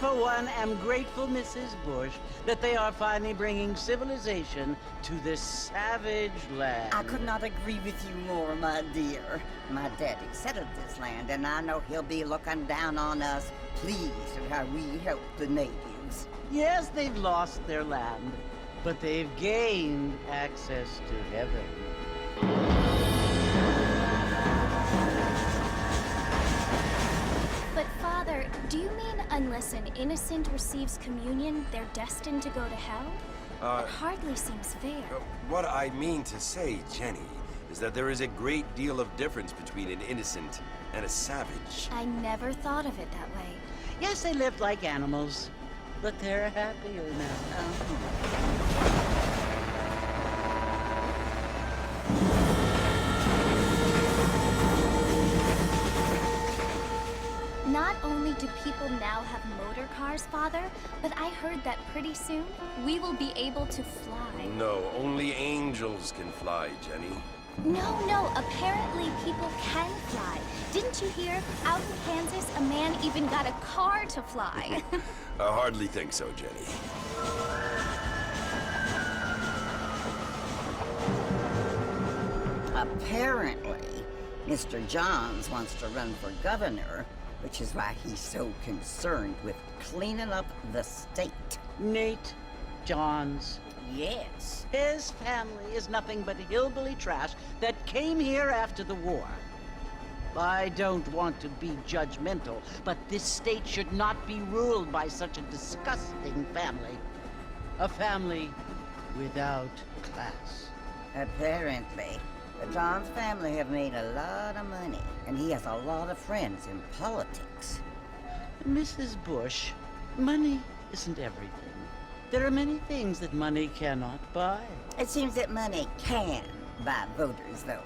for one, am grateful, Mrs. Bush, that they are finally bringing civilization to this savage land. I could not agree with you more, my dear. My daddy settled this land, and I know he'll be looking down on us, pleased at how we help the natives. Yes, they've lost their land, but they've gained access to heaven. But Father, do you mean unless an innocent receives communion, they're destined to go to hell? It hardly seems fair. What I mean to say, Jenny, is that there is a great deal of difference between an innocent and a savage. I never thought of it that way. Yes, they lived like animals, but they're happier now. Not only do people now have motor cars, Father, but I heard that pretty soon we will be able to fly. No, only angels can fly, Jenny. No, apparently people can fly. Didn't you hear? Out in Kansas, a man even got a car to fly. I hardly think so, Jenny. Apparently, Mr. Johns wants to run for governor, which is why he's so concerned with cleaning up the state. Nate Johns. Yes. His family is nothing but hillbilly trash that came here after the war. I don't want to be judgmental, but this state should not be ruled by such a disgusting family. A family without class. Apparently. The Johns family have made a lot of money, and he has a lot of friends in politics. Mrs. Bush, money isn't everything. There are many things that money cannot buy. It seems that money can buy voters, though.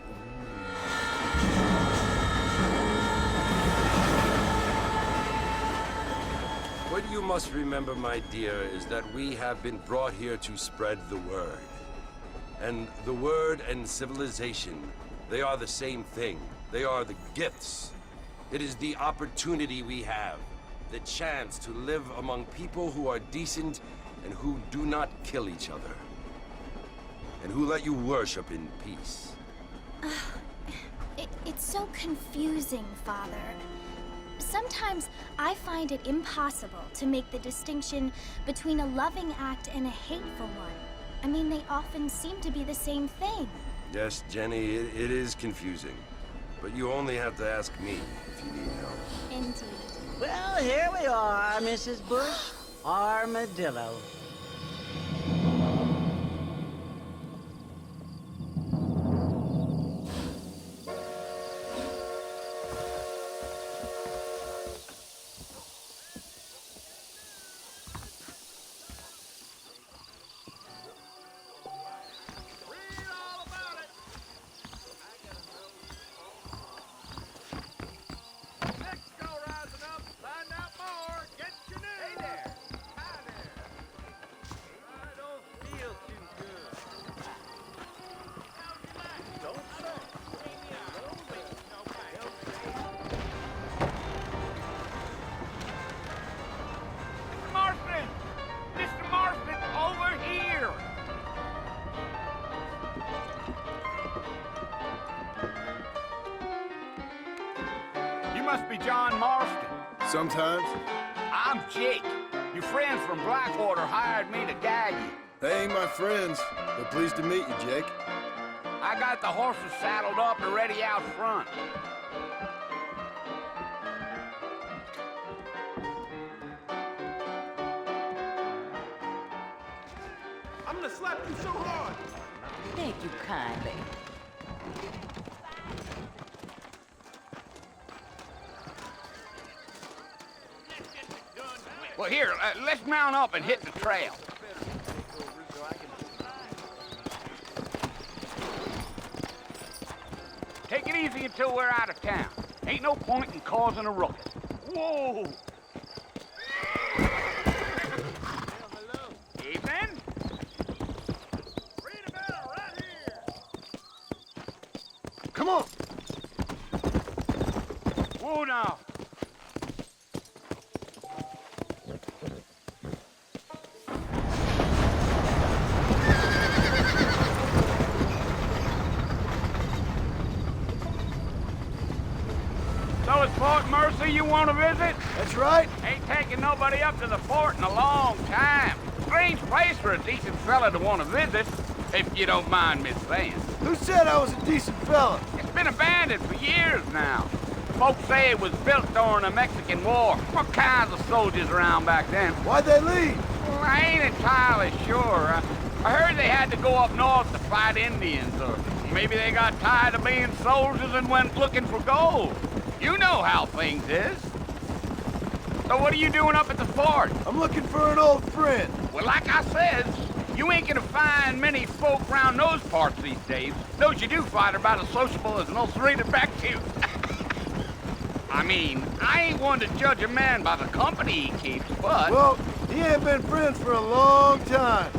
What you must remember, my dear, is that we have been brought here to spread the word. And the word and civilization, they are the same thing. They are the gifts. It is the opportunity we have, the chance to live among people who are decent and who do not kill each other, and who let you worship in peace. It's so confusing, Father. Sometimes I find it impossible to make the distinction between a loving act and a hateful one. I mean, they often seem to be the same thing. Yes, Jenny, it is confusing. But you only have to ask me if you need help. Indeed. Well, here we are, Mrs. Bush. Armadillo. Must be John Marston. Sometimes. I'm Jake. Your friends from Blackwater hired me to guide you. They ain't my friends, but pleased to meet you, Jake. I got the horses saddled up and ready out front. I'm gonna slap you so hard. Thank you kindly. Well, here, let's mount up and hit the trail. Take it easy until we're out of town. Ain't no point in causing a ruckus. Whoa! Evening. Read about it right here. Come on! Whoa now. Mercer you want to visit? That's right. Ain't taking nobody up to the fort in a long time. Strange place for a decent fella to want to visit, if you don't mind me saying. Who said I was a decent fella? It's been abandoned for years now. Folks say it was built during the Mexican War. What kinds of soldiers around back then? Why'd they leave? Well, I ain't entirely sure. I heard they had to go up north to fight Indians, or maybe they got tired of being soldiers and went looking for gold. You know how things is. So what are you doing up at the fort? I'm looking for an old friend. Well, like I said, you ain't gonna find many folk around those parts these days. Those you do find are about as sociable as an ulcerated back tooth. I mean, I ain't one to judge a man by the company he keeps, but... Well, he ain't been friends for a long time.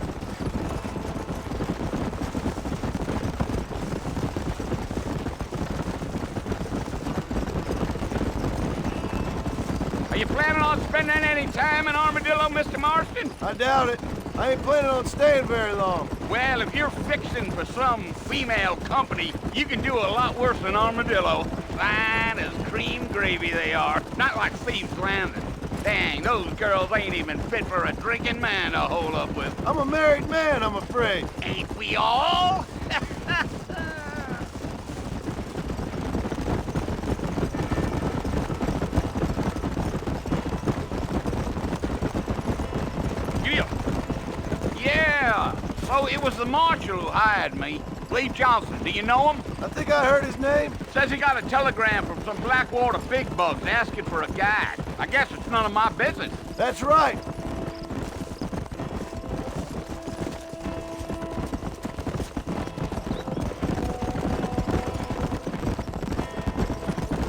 Are you planning on spending any time in Armadillo, Mr. Marston? I doubt it. I ain't planning on staying very long. Well, if you're fixing for some female company, you can do a lot worse than Armadillo. Fine as cream gravy they are. Not like Thieves Landing. Dang, those girls ain't even fit for a drinking man to hold up with. I'm a married man, I'm afraid. Ain't we all? Yeah. So it was the marshal who hired me. Lee Johnson, do you know him? I think I heard his name. Says he got a telegram from some Blackwater big bugs asking for a guide. I guess it's none of my business. That's right.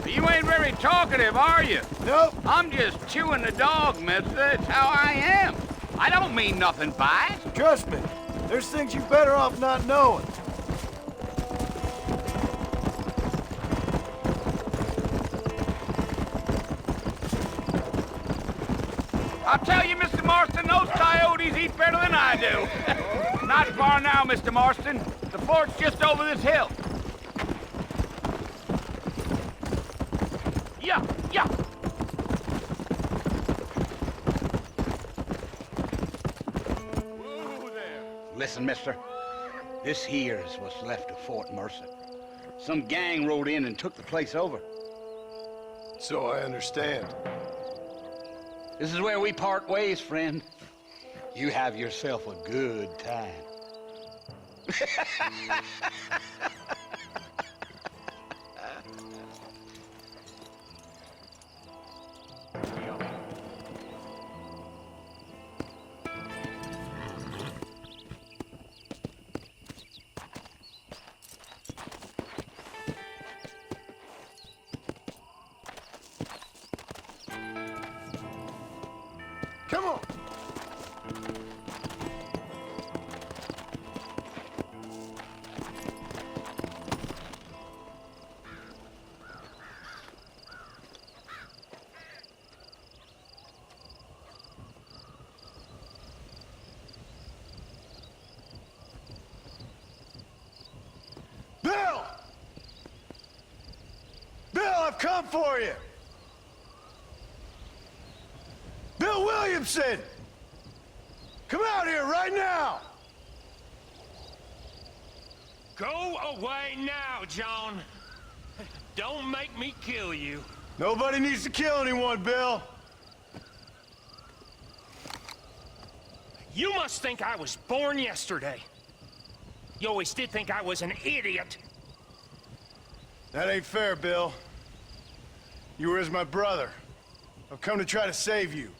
You ain't very talkative, are you? Nope. I'm just chewing the dog, mister. It's how I am. I don't mean nothing by it. Trust me. There's things you're better off not knowing. I'll tell you, Mr. Marston, those coyotes eat better than I do. Not far now, Mr. Marston. The fort's just over this hill. Yeah, yeah. Whoa there. Listen, mister. This here is what's left of Fort Mercer. Some gang rode in and took the place over. So I understand. This is where we part ways, friend. You have yourself a good time. Come on. Bill! Bill, I've come for you! Bill Williamson! Come out here right now! Go away now, John. Don't make me kill you. Nobody needs to kill anyone, Bill. You must think I was born yesterday. You always did think I was an idiot. That ain't fair, Bill. You were as my brother. I've come to try to save you.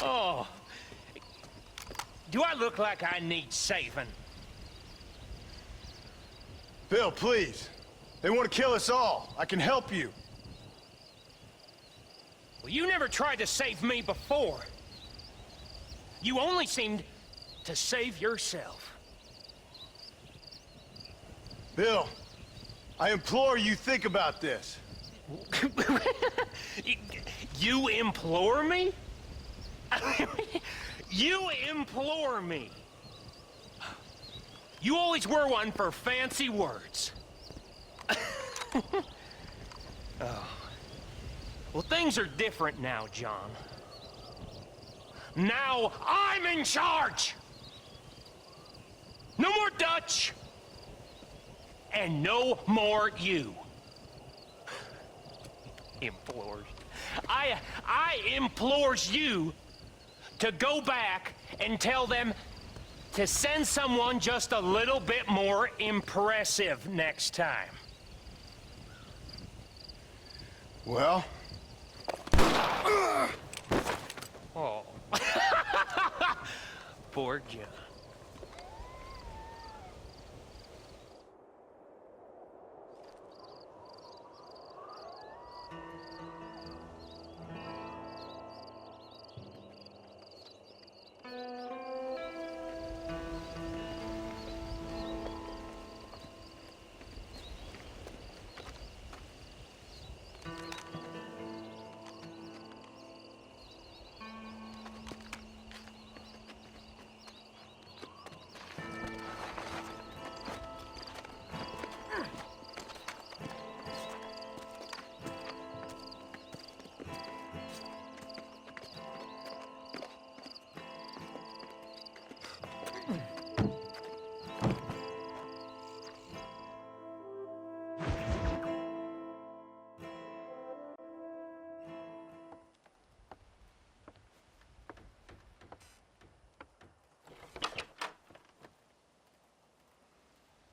Oh. Do I look like I need saving? Bill, please. They want to kill us all. I can help you. Well, you never tried to save me before. You only seemed to save yourself. Bill, I implore you think about this. You implore me? You implore me? You always were one for fancy words. Well, things are different now, John. Now I'm in charge! No more Dutch! And no more you. Implores. I implores you to go back and tell them to send someone just a little bit more impressive next time. Well? Oh. Poor John.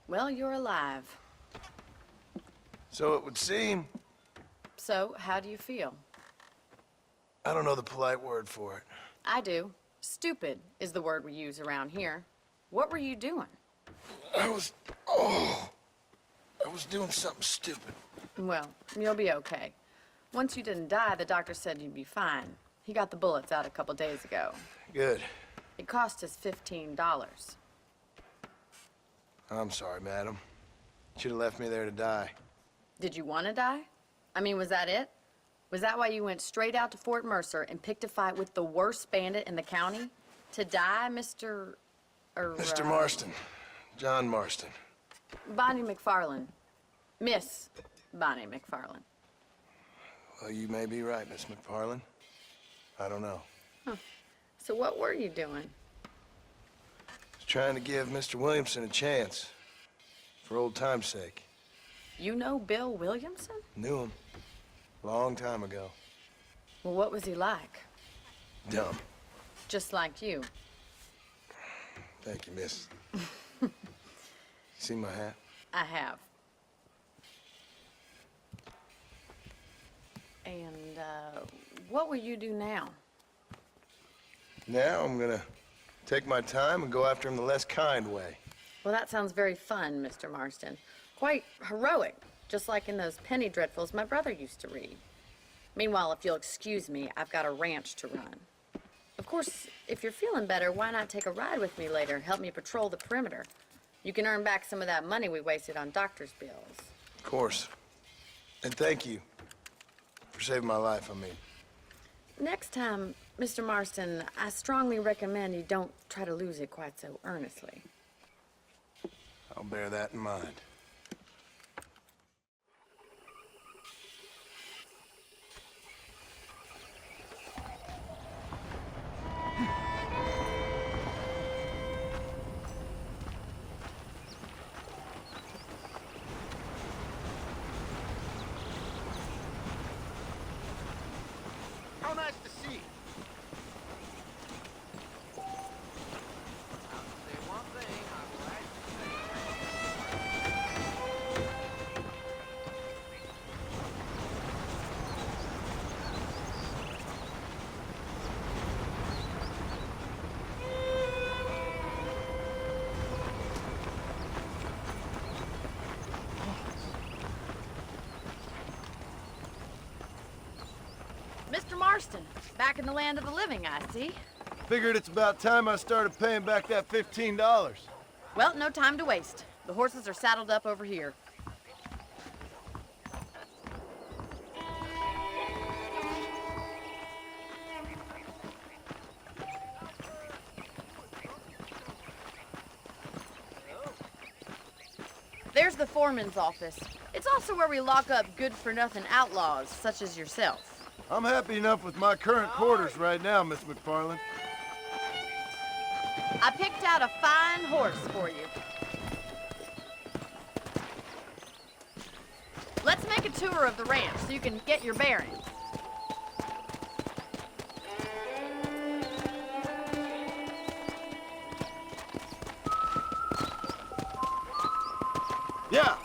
Well, you're alive. So it would seem. So, how do you feel? I don't know the polite word for it. I do. Stupid is the word we use around here. What were you doing? I was doing something stupid. Well, you'll be okay. Once you didn't die, the doctor said you'd be fine. He got the bullets out a couple days ago. Good. It cost us $15. I'm sorry, madam. Should have left me there to die. Did you want to die? I mean, was that it? Was that why you went straight out to Fort Mercer and picked a fight with the worst bandit in the county? To die, Mr. Mr. Marston. John Marston. Bonnie McFarlane. Miss Bonnie McFarlane. Well, you may be right, Miss McFarlane. I don't know. So what were you doing? Was trying to give Mr. Williamson a chance. For old time's sake. You know Bill Williamson? Knew him. Long time ago. Well, what was he like? Dumb. Just like you. Thank you, miss. See my hat? I have. And, what will you do now? Now I'm gonna take my time and go after him the less kind way. Well, that sounds very fun, Mr. Marston. Quite heroic, just like in those penny dreadfuls my brother used to read. Meanwhile, if you'll excuse me, I've got a ranch to run. Of course, if you're feeling better, why not take a ride with me later? Help me patrol the perimeter. You can earn back some of that money we wasted on doctor's bills. Of course. And thank you for saving my life, I mean. Next time, Mr. Marston, I strongly recommend you don't try to lose it quite so earnestly. I'll bear that in mind. How nice to see you. I'll say one thing, I like Mr. Marston, back in the land of the living, I see. Figured it's about time I started paying back that $15. Well, no time to waste. The horses are saddled up over here. There's the foreman's office. It's also where we lock up good-for-nothing outlaws, such as yourself. I'm happy enough with my current quarters right now, Miss McFarland. I picked out a fine horse for you. Let's make a tour of the ranch so you can get your bearings. Yeah.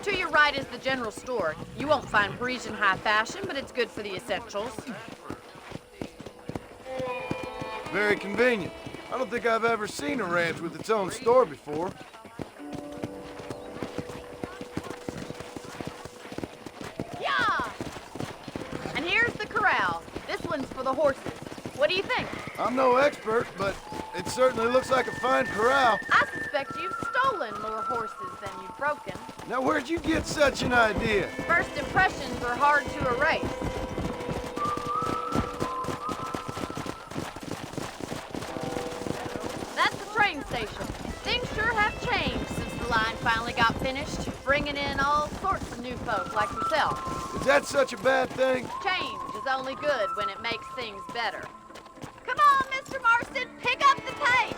To your right is the general store. You won't find Parisian high fashion, but it's good for the essentials. Very convenient. I don't think I've ever seen a ranch with its own store before. Yeah! And here's the corral. This one's for the horses. What do you think? I'm no expert, but it certainly looks like a fine corral. I suspect you've stolen more horses than you've broken. Now, where'd you get such an idea? First impressions are hard to erase. That's the train station. Things sure have changed since the line finally got finished, bringing in all sorts of new folk like yourself. Is that such a bad thing? Change is only good when it makes things better. Come on, Mr. Marston, pick up the pace!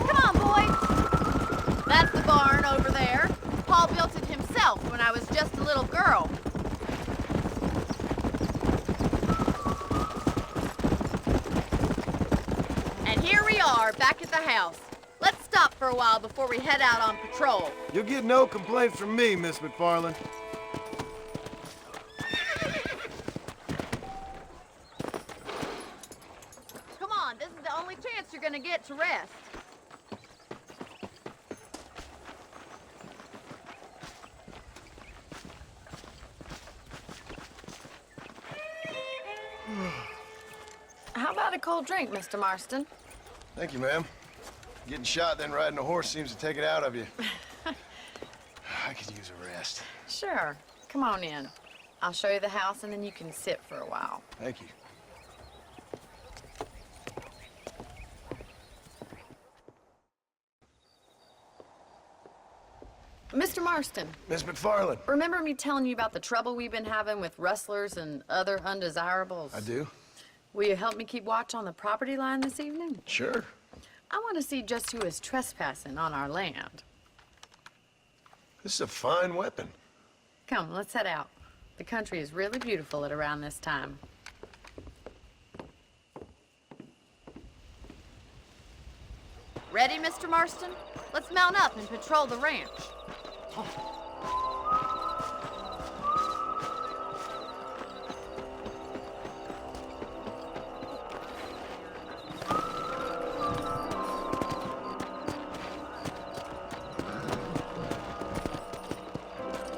Come on, boys. That's the barn over there. Paul built it himself when I was just a little girl. Back at the house. Let's stop for a while before we head out on patrol. You'll get no complaints from me, Miss McFarland. Come on, this is the only chance you're gonna get to rest. How about a cold drink, Mr. Marston? Thank you, ma'am. Getting shot, then riding a horse seems to take it out of you. I could use a rest. Sure. Come on in. I'll show you the house, and then you can sit for a while. Thank you. Mr. Marston. Miss McFarland. Remember me telling you about the trouble we've been having with rustlers and other undesirables? I do. Will you help me keep watch on the property line this evening? Sure. I want to see just who is trespassing on our land. This is a fine weapon. Come, let's head out. The country is really beautiful at around this time. Ready, Mr. Marston? Let's mount up and patrol the ranch.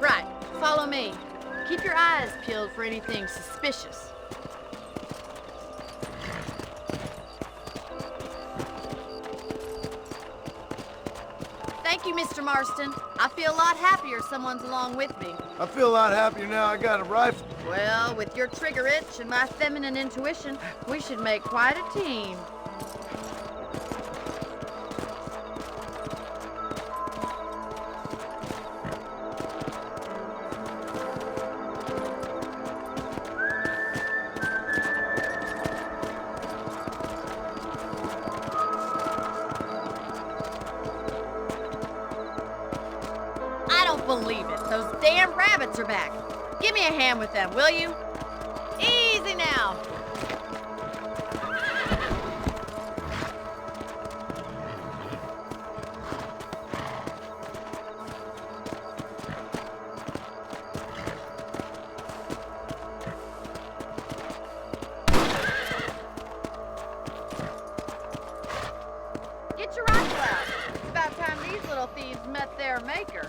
Right, follow me. Keep your eyes peeled for anything suspicious. Thank you, Mr. Marston. I feel a lot happier someone's along with me. I feel a lot happier now I got a rifle. Well, with your trigger itch and my feminine intuition, we should make quite a team. I don't believe it. Those damn rabbits are back. Give me a hand with them, will you? Easy now. Get your rifle out. It's about time these little thieves met their maker.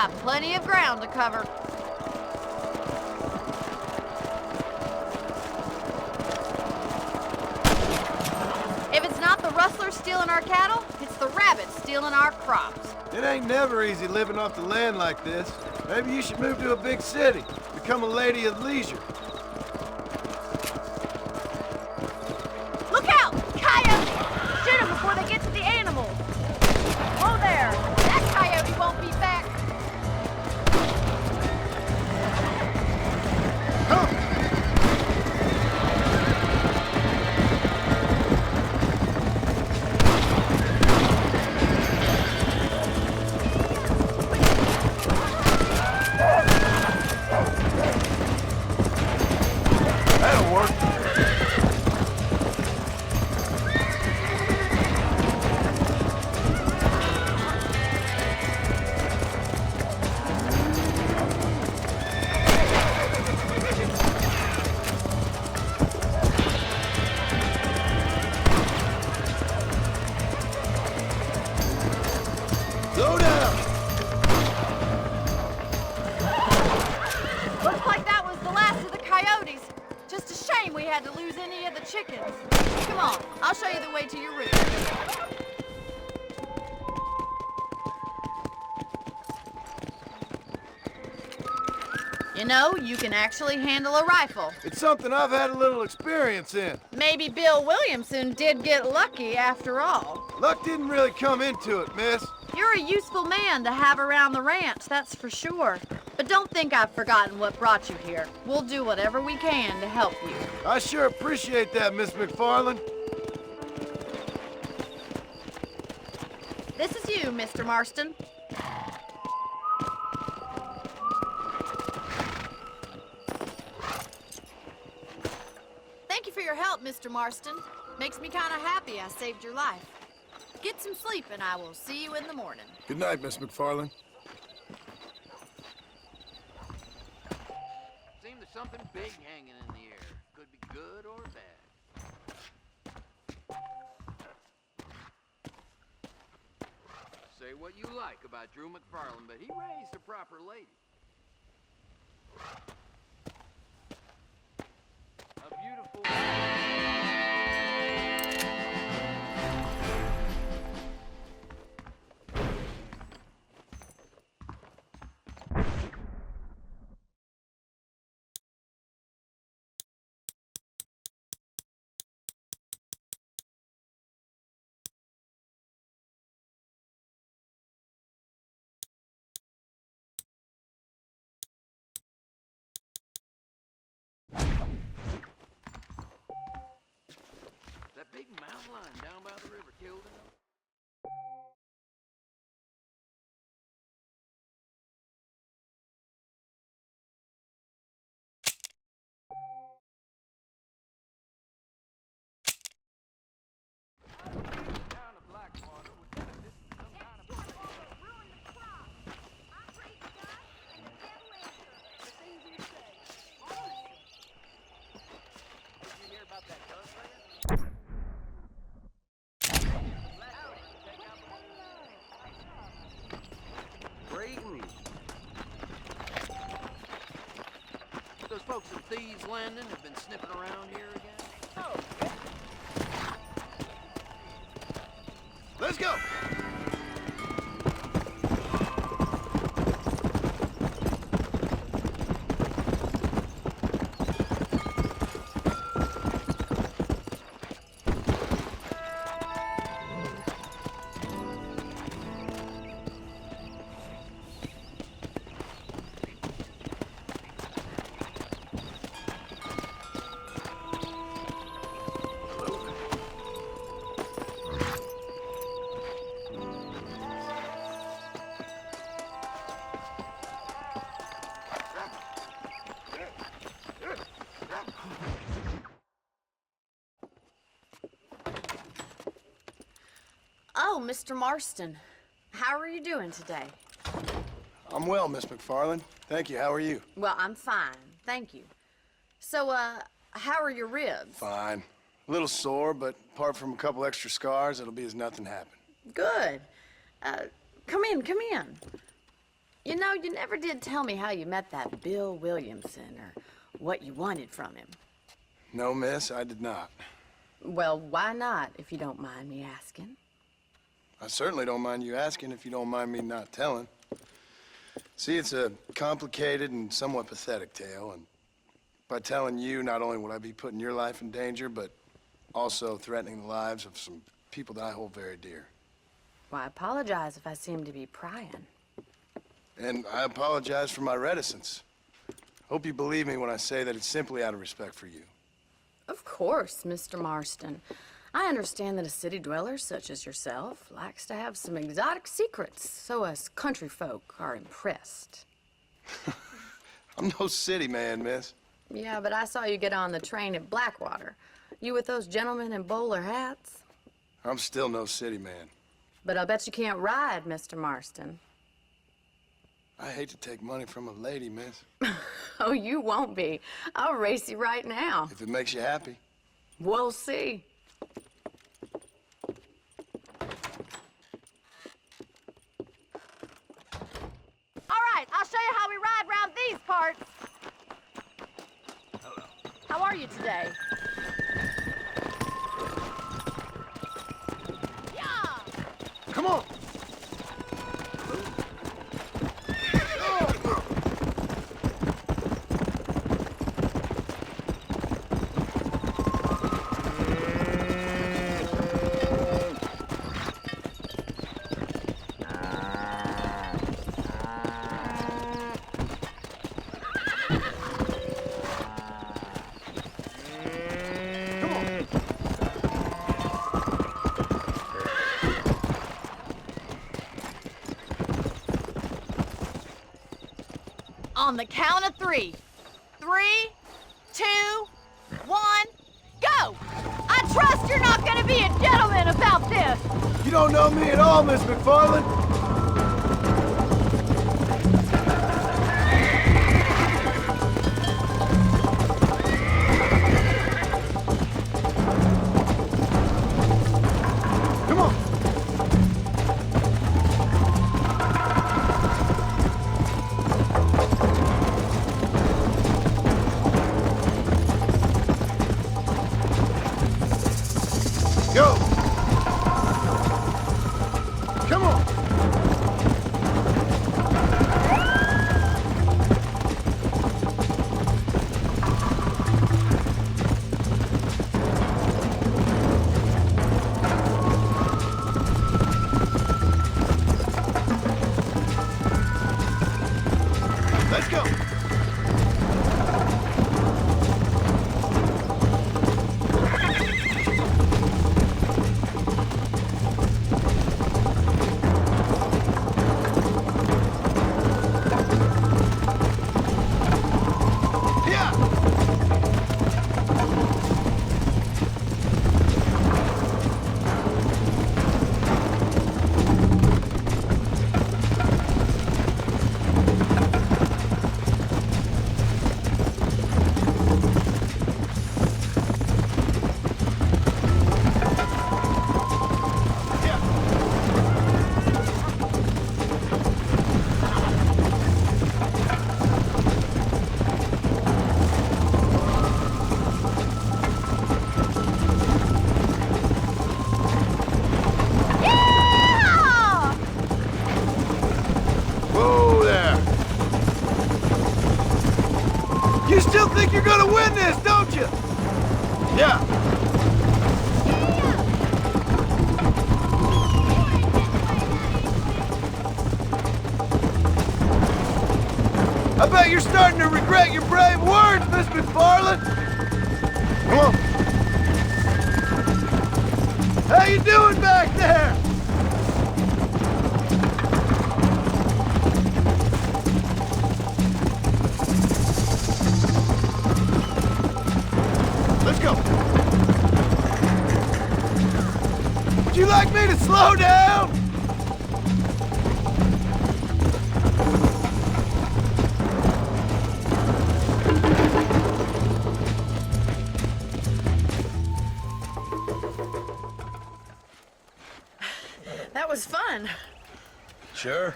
got plenty of ground to cover. If it's not the rustlers stealing our cattle, it's the rabbits stealing our crops. It ain't never easy living off the land like this. Maybe you should move to a big city. Become a lady of leisure. Look out! Coyotes! Shoot them before they get to the animals. Oh there! That coyote won't be back. That'll work. Slow down. Looks like that was the last of the coyotes. Just a shame we had to lose any of the chickens. Come on, I'll show you the way to your room. You know, you can actually handle a rifle. It's something I've had a little experience in. Maybe Bill Williamson did get lucky after all. Luck didn't really come into it, miss. You're a useful man to have around the ranch, that's for sure. But don't think I've forgotten what brought you here. We'll do whatever we can to help you. I sure appreciate that, Miss McFarland. This is you, Mr. Marston. Thank you for your help, Mr. Marston. Makes me kind of happy I saved your life. Get some sleep and I will see you in the morning. Good night, Miss McFarland. Seems there's something big hanging in the air. Could be good or bad. Say what you like about Drew McFarland, but he raised a proper lady. A beautiful... That big mountain lion down by the river killed him. Down to Blackwater would benefit from some kind of... Did you hear about that gunfight? Brayton! Those folks in Thieves Landing have been sniffing around here again. Oh, Let's go. Oh, Mr. Marston. How are you doing today? I'm well, Miss McFarland. Thank you. How are you? Well, I'm fine. Thank you. So, how are your ribs? Fine. A little sore, but apart from a couple extra scars, it'll be as nothing happened. Good. Come in, come in. You know, you never did tell me how you met that Bill Williamson or what you wanted from him. No, miss, I did not. Well, why not, if you don't mind me asking? I certainly don't mind you asking if you don't mind me not telling. See, it's a complicated and somewhat pathetic tale, and by telling you, not only would I be putting your life in danger, but also threatening the lives of some people that I hold very dear. Well, I apologize if I seem to be prying. And I apologize for my reticence. Hope you believe me when I say that it's simply out of respect for you. Of course, Mr. Marston. I understand that a city dweller such as yourself likes to have some exotic secrets, so us country folk are impressed. I'm no city man, miss. Yeah, but I saw you get on the train at Blackwater. You with those gentlemen in bowler hats? I'm still no city man. But I'll bet you can't ride, Mr. Marston. I hate to take money from a lady, miss. Oh, you won't be. I'll race you right now. If it makes you happy. We'll see. All right, I'll show you how we ride around these parts. Hello. How are you today? Yeah! Come on! On the count of 3. 3, 2, 1, go! I trust you're not gonna be a gentleman about this! You don't know me at all, Miss McFarland. Come on. Go! Come on! Let's go! Yeah! Whoa there! You still think you're gonna win this, don't you? Yeah. I bet you're starting to regret your brave words, Miss McFarland. Come on. How you doing back there? Let's go. Would you like me to slow down? That was fun. Sure.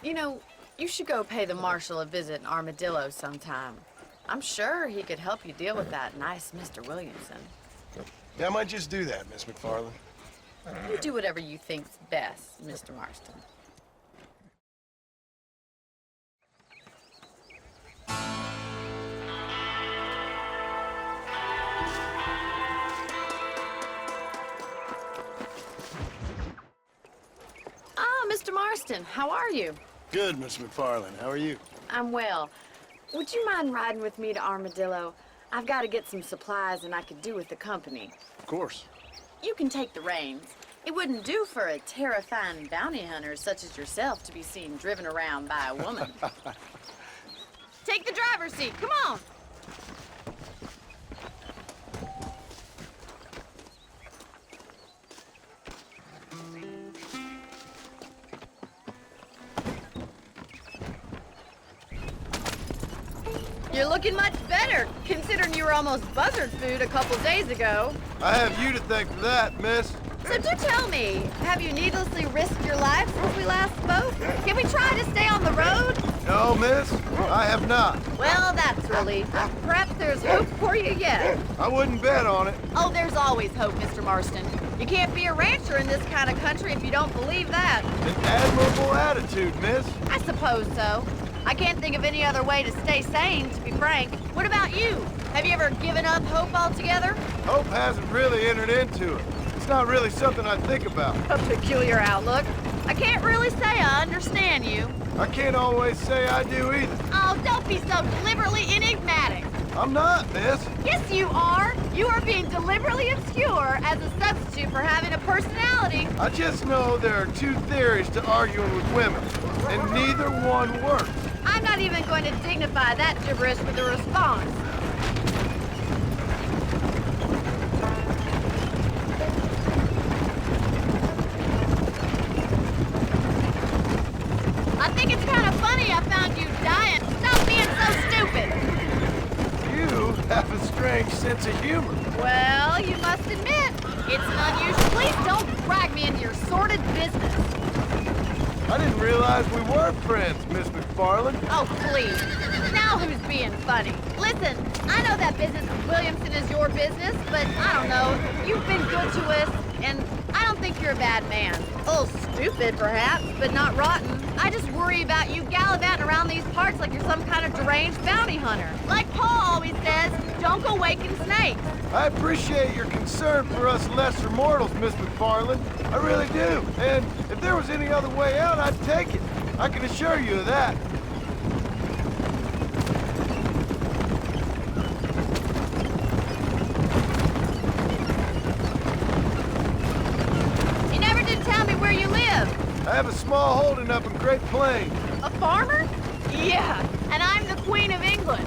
You know, you should go pay the marshal a visit in Armadillo sometime. I'm sure he could help you deal with that nice Mr. Williamson. Yeah, I might just do that, Miss McFarland. You do whatever you think's best, Mr. Marston. Mr. Marston, how are you? Good, Miss McFarland. How are you? I'm well. Would you mind riding with me to Armadillo? I've got to get some supplies and I could do with the company. Of course. You can take the reins. It wouldn't do for a terrifying bounty hunter such as yourself to be seen driven around by a woman. Take the driver's seat. Come on. You're looking much better, considering you were almost buzzard food a couple days ago. I have you to thank for that, miss. So do tell me, have you needlessly risked your life since we last spoke? Can we try to stay on the road? No, miss, I have not. Well, that's a relief. Perhaps there's hope for you yet. I wouldn't bet on it. Oh, there's always hope, Mr. Marston. You can't be a rancher in this kind of country if you don't believe that. An admirable attitude, miss. I suppose so. I can't think of any other way to stay sane, to be frank. What about you? Have you ever given up hope altogether? Hope hasn't really entered into it. It's not really something I think about. A peculiar outlook. I can't really say I understand you. I can't always say I do either. Oh, don't be so deliberately enigmatic. I'm not, miss. Yes, you are. You are being deliberately obscure as a substitute for having a personality. I just know there are two theories to arguing with women, and neither one works. I'm not even going to dignify that gibberish with a response. I think it's kind of funny I found you dying. Stop being so stupid. You have a strange sense of humor. Well, you must admit, it's an unusual. Please don't drag me into your sordid business. I didn't realize we were friends, Miss McFarland. Oh, please. Now who's being funny? Listen, I know that business with Williamson is your business, but I don't know. You've been good to us, and I don't think you're a bad man. A little stupid, perhaps, but not rotten. I just worry about you gallivanting around these parts like you're some kind of deranged bounty hunter. Like Paul always says, don't go waking snakes. I appreciate your concern for us lesser mortals, Miss McFarland. I really do. And if there was any other way out, I'd take it. I can assure you of that. You never did tell me where you live. I have a small holding up in Great Plains. A farmer? Yeah, and I'm the Queen of England.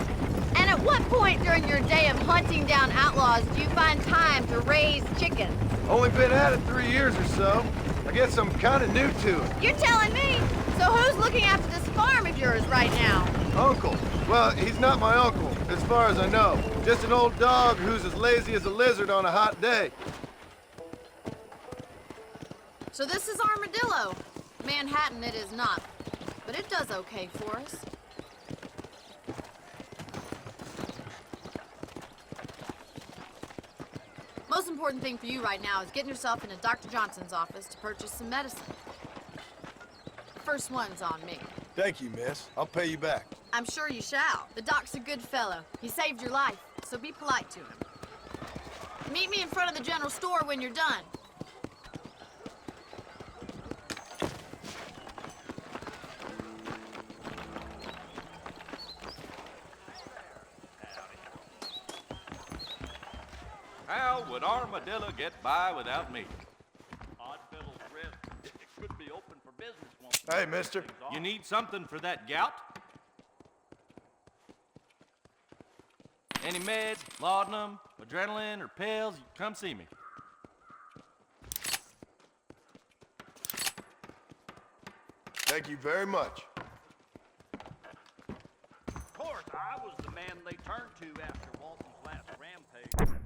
And at what point during your day of hunting down outlaws do you find time to raise chickens? Only been at it 3 years or so. I guess I'm kind of new to it. You're telling me? So who's looking after this farm of yours right now? Uncle. Well, he's not my uncle, as far as I know. Just an old dog who's as lazy as a lizard on a hot day. So this is Armadillo. Manhattan it is not, but it does okay for us. Most important thing for you right now is getting yourself into Dr. Johnson's office to purchase some medicine. The first one's on me. Thank you, miss. I'll pay you back. I'm sure you shall. The doc's a good fellow. He saved your life, so be polite to him. Meet me in front of the general store when you're done. How would Armadillo get by without me? Odd Fiddle's wrist. It could be open for business once. Hey, mister. You need something for that gout? Any meds, laudanum, adrenaline, or pills, come see me. Thank you very much. Of course, I was the man they turned to after Walton's last rampage.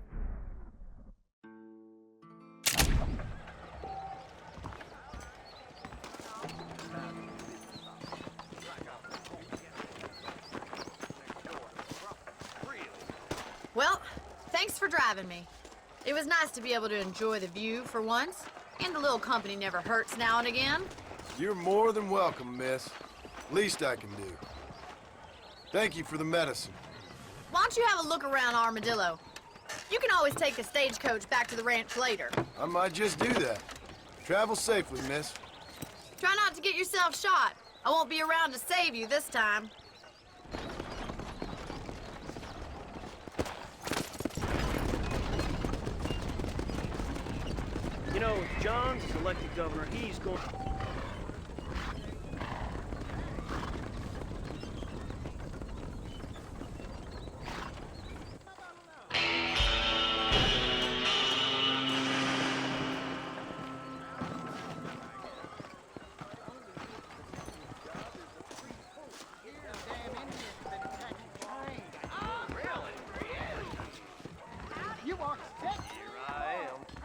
for driving me. It was nice to be able to enjoy the view for once, and a little company never hurts now and again. You're more than welcome, miss. Least I can do. Thank you for the medicine. Why don't you have a look around Armadillo? You can always take the stagecoach back to the ranch later. I might just do that. Travel safely, miss. Try not to get yourself shot. I won't be around to save you this time. You know, if John's elected governor, he's going...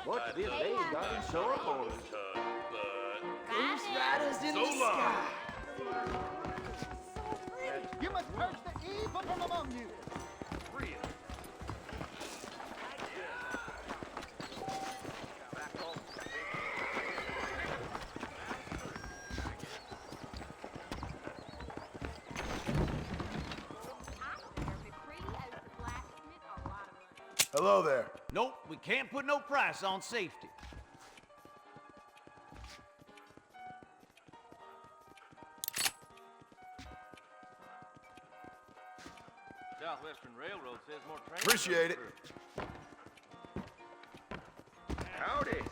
What this day got in store for us? Ghost riders in the sky. You must purge the evil from among you. Hello there. Nope, we can't put no price on safety. Southwestern Railroad says more trains. Appreciate it. Howdy.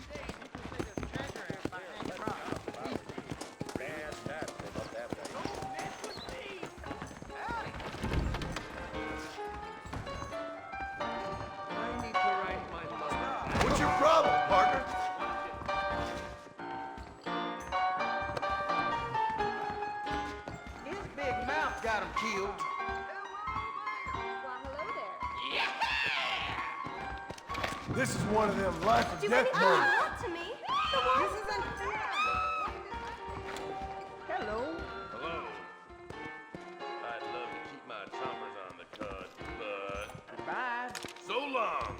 What's your problem, partner? His big mouth got him killed. This is one of them life or death moments. to me. This isn't fair. Hello. Hello. I'd love to keep my choppers on the cut, but... Goodbye. So long!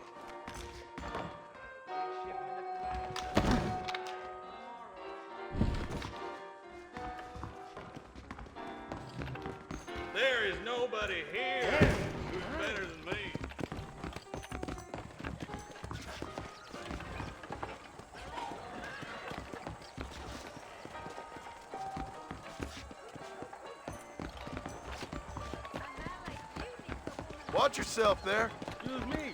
There is nobody here who's better than me. Watch yourself there. Excuse me.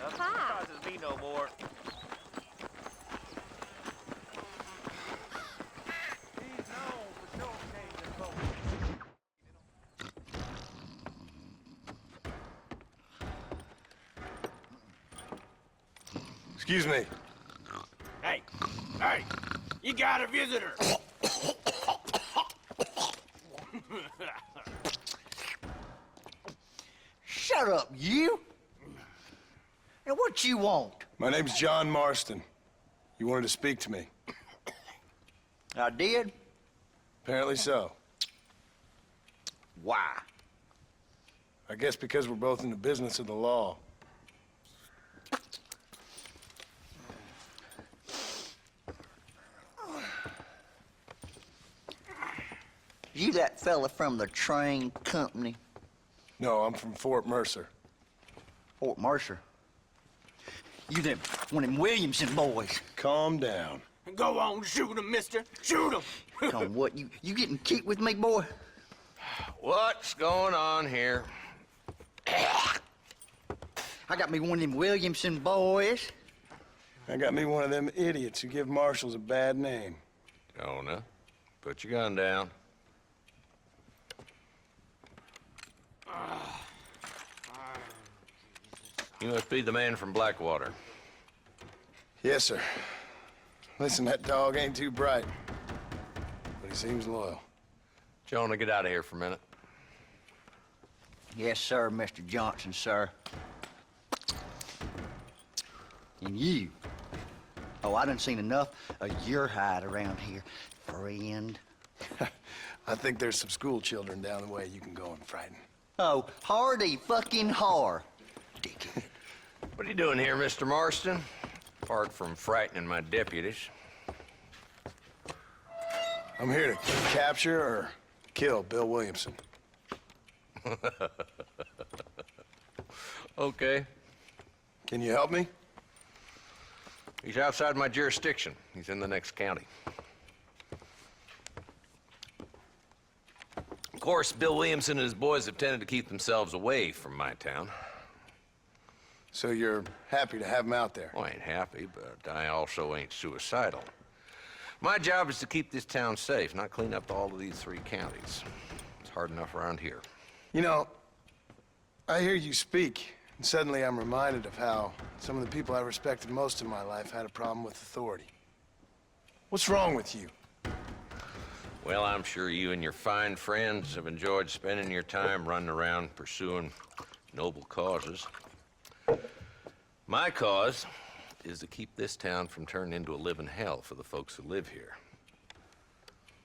Surprises me no more. He's known for short-changing folks. Excuse me. Hey, hey, you got a visitor. Shut up, you! Now, what you want? My name's John Marston. You wanted to speak to me. I did? Apparently so. Why? I guess because we're both in the business of the law. You that fella from the train company? No, I'm from Fort Mercer. Fort Mercer? You them, one of them Williamson boys? Calm down. Go on, shoot him, mister. Shoot him. Come on, what? You getting kicked with me, boy? What's going on here? I got me one of them Williamson boys. I got me one of them idiots who give marshals a bad name. Jonah, put your gun down. You must be the man from Blackwater. Yes, sir. Listen, that dog ain't too bright, but he seems loyal. Jonah, get out of here for a minute. Yes, sir, Mr. Johnson, sir. And you. Oh, I done seen enough of your hide around here, friend. I think there's some school children down the way you can go and frighten. Oh, hardy fucking har. Dickhead. What are you doing here, Mr. Marston? Apart from frightening my deputies. I'm here to capture or kill Bill Williamson. Okay. Can you help me? He's outside my jurisdiction. He's in the next county. Of course, Bill Williamson and his boys have tended to keep themselves away from my town. So you're happy to have him out there? Well, I ain't happy, but I also ain't suicidal. My job is to keep this town safe, not clean up all of these 3 counties. It's hard enough around here. You know, I hear you speak, and suddenly I'm reminded of how some of the people I respected most in my life had a problem with authority. What's wrong with you? Well, I'm sure you and your fine friends have enjoyed spending your time running around pursuing noble causes. My cause is to keep this town from turning into a living hell for the folks who live here.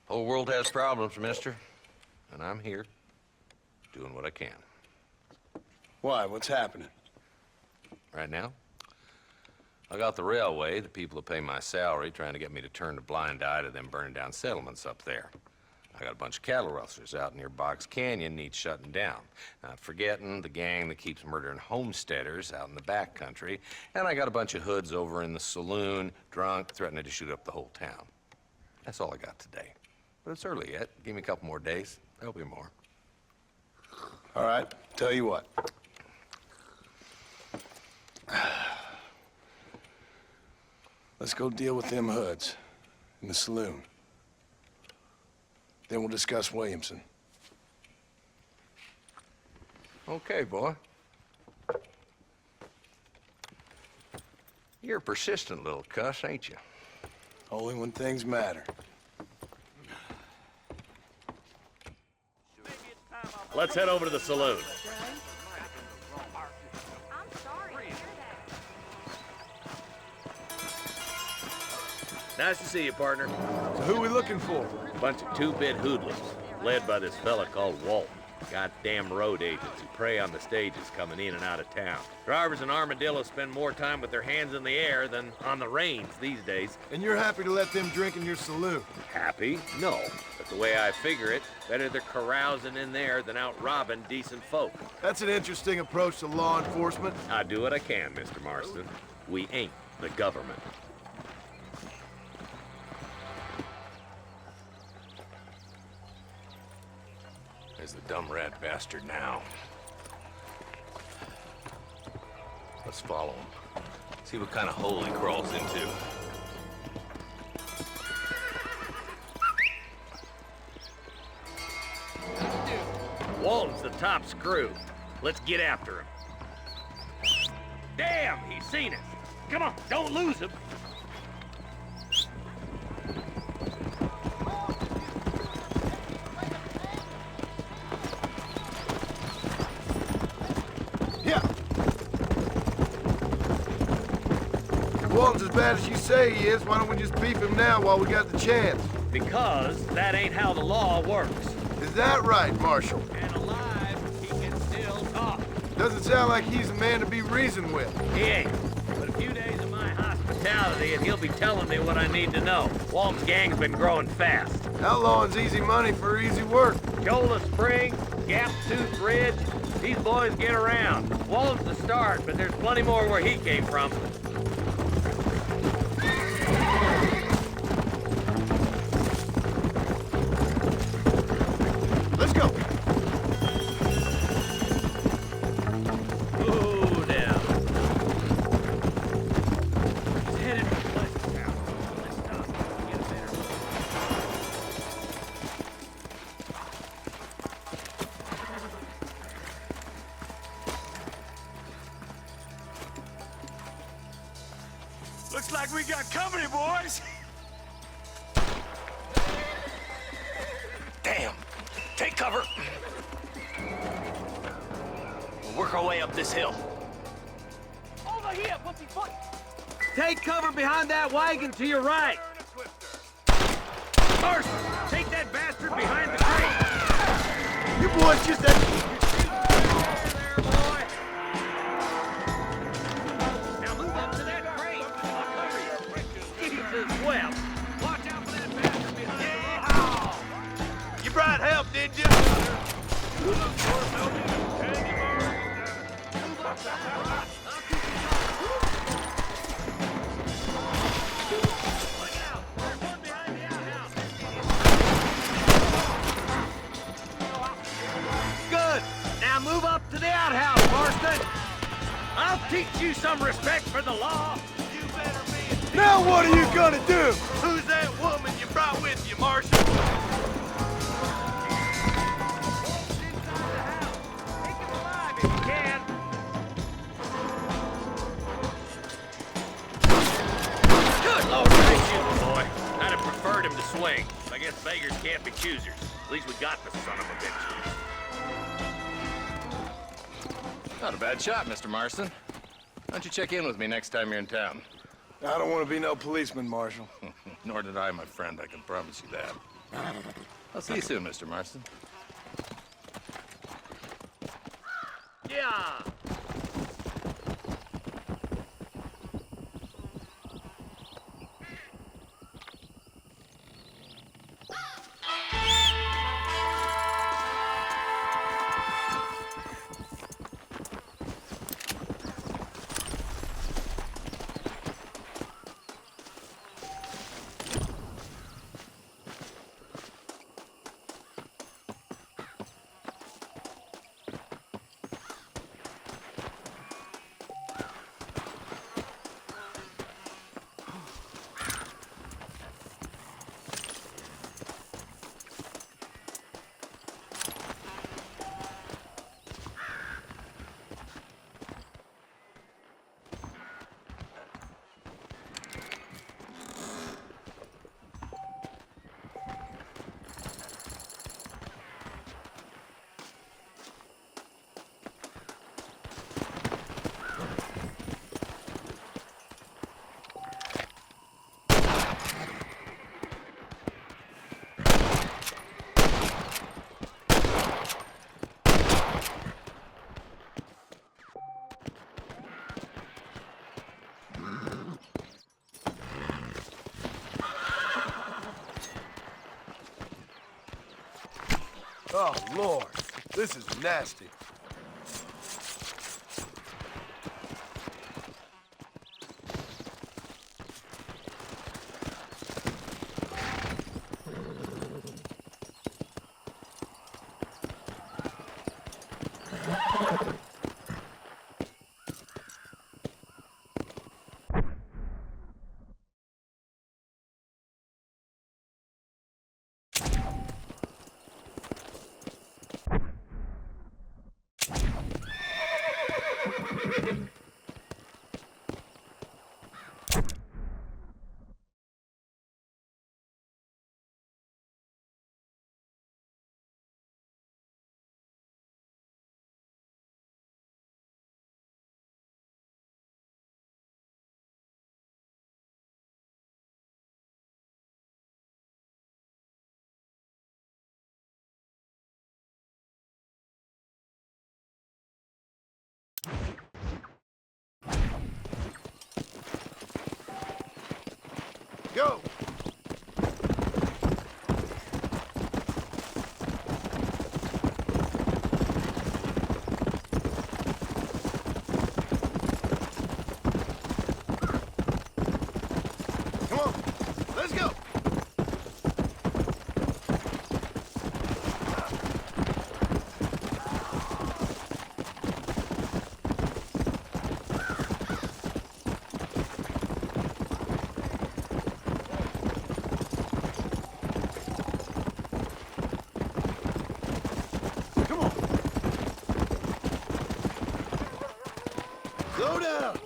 Whole world has problems, mister, and I'm here doing what I can. Why? What's happening? Right now, I got the railway, the people who pay my salary, trying to get me to turn a blind eye to them burning down settlements up there. I got a bunch of cattle rustlers out near Box Canyon needs shutting down. Not forgetting the gang that keeps murdering homesteaders out in the back country. And I got a bunch of hoods over in the saloon, drunk, threatening to shoot up the whole town. That's all I got today. But it's early yet. Give me a couple more days. There'll be more. All right, tell you what. Let's go deal with them hoods in the saloon. Then we'll discuss Williamson. Okay, boy. You're a persistent little cuss, ain't you? Only when things matter. Let's head over to the saloon. I'm sorry to hear that. Nice to see you, partner. So who are we looking for? A bunch of 2-bit hoodlums, led by this fella called Walt. Goddamn road agents who prey on the stages coming in and out of town. Drivers in Armadillo spend more time with their hands in the air than on the reins these days. And you're happy to let them drink in your saloon? Happy? No. But the way I figure it, better they're carousing in there than out robbing decent folk. That's an interesting approach to law enforcement. I do what I can, Mr. Marston. We ain't the government. There's the dumb rat bastard now. Let's follow him. See what kind of hole he crawls into. Walton's the top screw. Let's get after him. Damn, he's seen us. Come on, don't lose him. Walton's as bad as you say he is. Why don't we just beef him now while we got the chance? Because that ain't how the law works. Is that right, Marshal? And alive, he can still talk. Doesn't sound like he's a man to be reasoned with. He ain't. But a few days of my hospitality and he'll be telling me what I need to know. Walton's gang's been growing fast. Outlawing's easy money for easy work. Shola Spring, Gap Tooth Ridge, these boys get around. Walton's the start, but there's plenty more where he came from. Looks like we got company, boys. Damn. Take cover. We'll work our way up this hill. Over here, pussyfoot! Take cover behind that wagon to your right. Marston, take that bastard behind the crate. You boys just had... There, boy. Now move up to that crate. I'll cover you. Jesus, well. Watch out for that bastard behind the... You brought help, did you? Good. Now move up to the outhouse, Marston. I'll teach you some respect for the law. You better be. Now what are you gonna do? Who's that woman you brought with you, Marshal? Good Lord, nice shooting, boy. I'd have preferred him to swing. I guess beggars can't be choosers. At least we got the son of a bitch. Not a bad shot, Mr. Marston. Why don't you check in with me next time you're in town? I don't want to be no policeman, Marshal. Nor did I, my friend. I can promise you that. I'll see you soon, Mr. Marston. Yeah. Oh, Lord. This is nasty. Go! Come on, let's go! Slow down!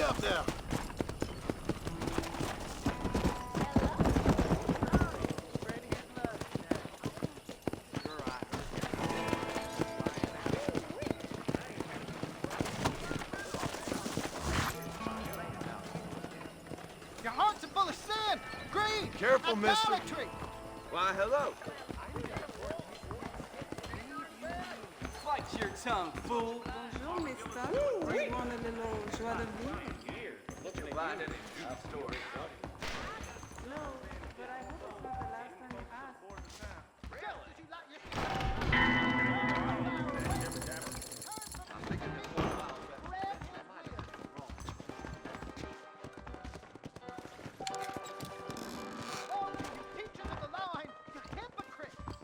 up now. Your hearts are full of sin, greed, Careful, mister. idolatry. Why, hello. Bite your tongue, fool. Bonjour, mister. Do you want a little joie de vivre? Looking to find any good stories. No, but I hope it's not the last time you ask. Oh, you teachers of the line, you hypocrites.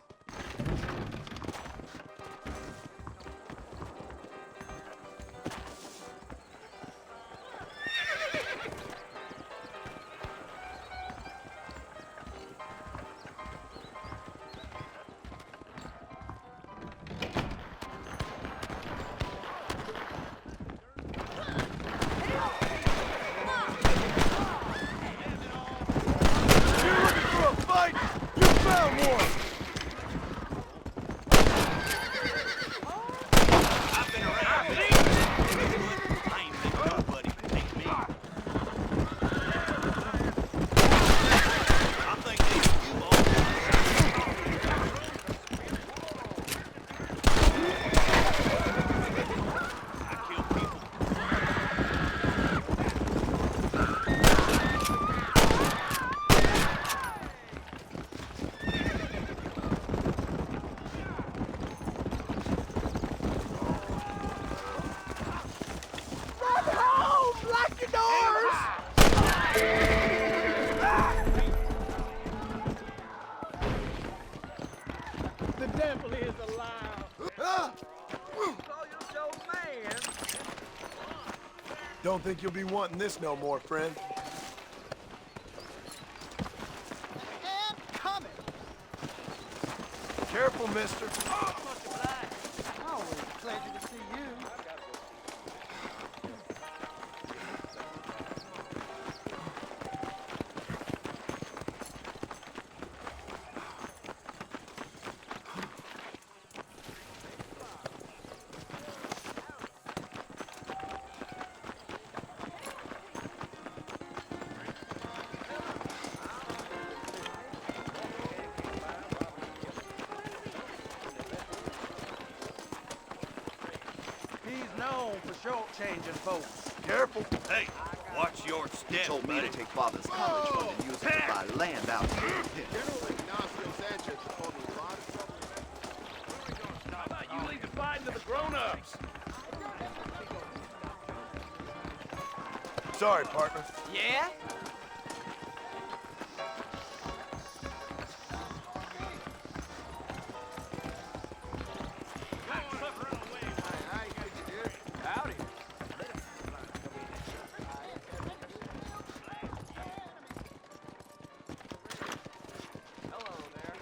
You're looking for a fight? You found one! I've been around. I ain't met nobody to take me. I think they you all. I kill people. The devil is alive. Ah! Saw your man. Don't think you'll be wanting this no more, friend. And coming. Careful, mister. Always a pleasure to see you. He's known for short-changing folks. Careful. Hey, watch your step, Told me buddy. to take Father's college fund and use it to buy land out here. How about you leave the fighting to the grown-ups? Sorry, partner. Yeah? Howdy. Hello there.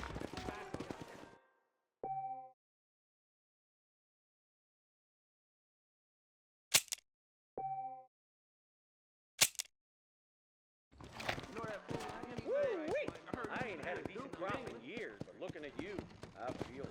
I ain't had a decent crop in years, but looking at you, I feel